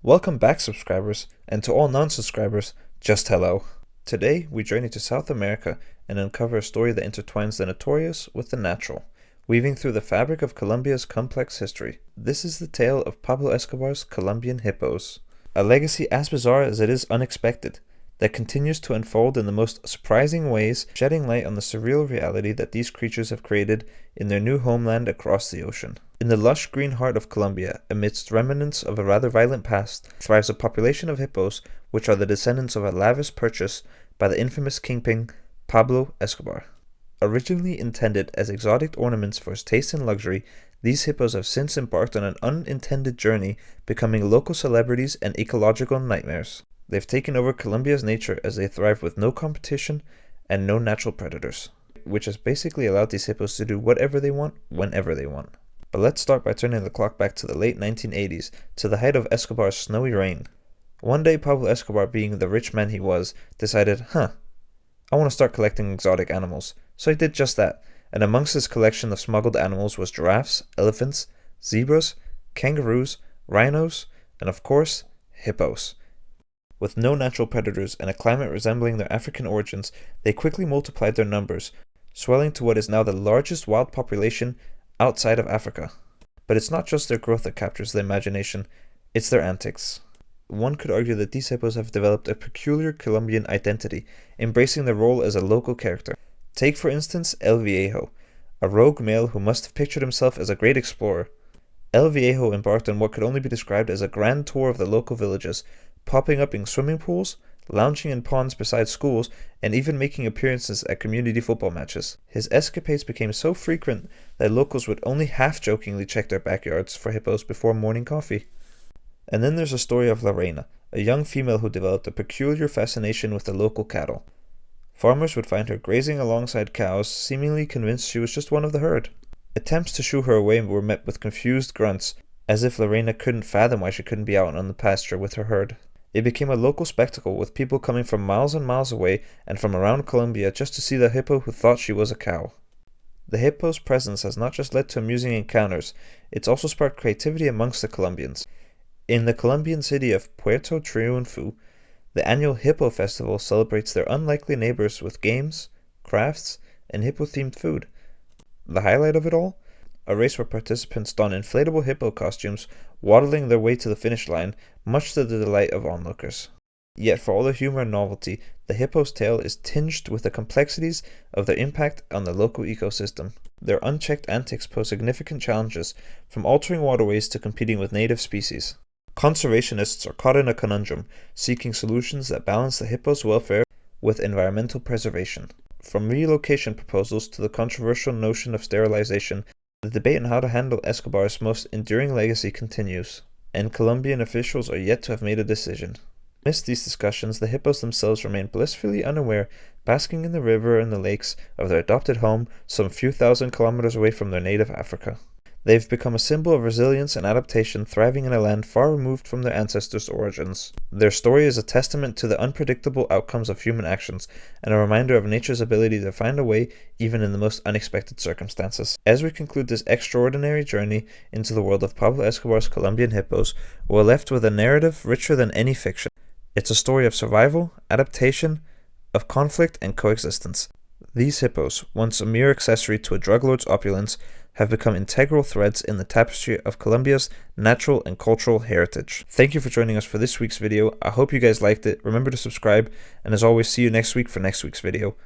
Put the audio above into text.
Welcome back, subscribers, and to all non-subscribers, just hello. Today, we journey to South America and uncover a story that intertwines the notorious with the natural, weaving through the fabric of Colombia's complex history. This is the tale of Pablo Escobars Colombian Hippos, a legacy as bizarre as it is unexpected, that continues to unfold in the most surprising ways, shedding light on the surreal reality that these creatures have created in their new homeland across the ocean. In the lush green heart of Colombia, amidst remnants of a rather violent past, thrives a population of hippos which are the descendants of a lavish purchase by the infamous kingpin Pablo Escobar. Originally intended as exotic ornaments for his taste in luxury, these hippos have since embarked on an unintended journey, becoming local celebrities and ecological nightmares. They've taken over Colombia's nature as they thrive with no competition and no natural predators, which has basically allowed these hippos to do whatever they want, whenever they want. But let's start by turning the clock back to the late 1980s, to the height of Escobar's snowy reign. One day, Pablo Escobar, being the rich man he was, decided, I want to start collecting exotic animals. So he did just that, and amongst his collection of smuggled animals was giraffes, elephants, zebras, kangaroos, rhinos, and of course, hippos. With no natural predators and a climate resembling their African origins, they quickly multiplied their numbers, swelling to what is now the largest wild population outside of Africa. But it's not just their growth that captures the imagination, it's their antics. One could argue that these hippos have developed a peculiar Colombian identity, embracing their role as a local character. Take for instance El Viejo, a rogue male who must have pictured himself as a great explorer. El Viejo embarked on what could only be described as a grand tour of the local villages, popping up in swimming pools, lounging in ponds beside schools, and even making appearances at community football matches. His escapades became so frequent that locals would only half-jokingly check their backyards for hippos before morning coffee. And then there's a story of Lorena, a young female who developed a peculiar fascination with the local cattle. Farmers would find her grazing alongside cows, seemingly convinced she was just one of the herd. Attempts to shoo her away were met with confused grunts, as if Lorena couldn't fathom why she couldn't be out on the pasture with her herd. It became a local spectacle, with people coming from miles and miles away and from around Colombia just to see the hippo who thought she was a cow. The hippo's presence has not just led to amusing encounters, it's also sparked creativity amongst the Colombians. In the Colombian city of Puerto Triunfo, the annual Hippo Festival celebrates their unlikely neighbors with games, crafts, and hippo-themed food. The highlight of it all? A race where participants don inflatable hippo costumes, waddling their way to the finish line, much to the delight of onlookers. Yet for all the humor and novelty, the hippo's tale is tinged with the complexities of their impact on the local ecosystem. Their unchecked antics pose significant challenges, from altering waterways to competing with native species. Conservationists are caught in a conundrum, seeking solutions that balance the hippo's welfare with environmental preservation. From relocation proposals to the controversial notion of sterilization, the debate on how to handle Escobar's most enduring legacy continues, and Colombian officials are yet to have made a decision. Amidst these discussions, the hippos themselves remain blissfully unaware, basking in the river and the lakes of their adopted home some few thousand kilometers away from their native Africa. They've become a symbol of resilience and adaptation, thriving in a land far removed from their ancestors' origins. Their story is a testament to the unpredictable outcomes of human actions, and a reminder of nature's ability to find a way even in the most unexpected circumstances. As we conclude this extraordinary journey into the world of Pablo Escobar's Colombian hippos, we're left with a narrative richer than any fiction. It's a story of survival, adaptation, of conflict and coexistence. These hippos, once a mere accessory to a drug lord's opulence, have become integral threads in the tapestry of Colombia's natural and cultural heritage. Thank you for joining us for this week's video. I hope you guys liked it. Remember to subscribe, and as always, see you next week for next week's video.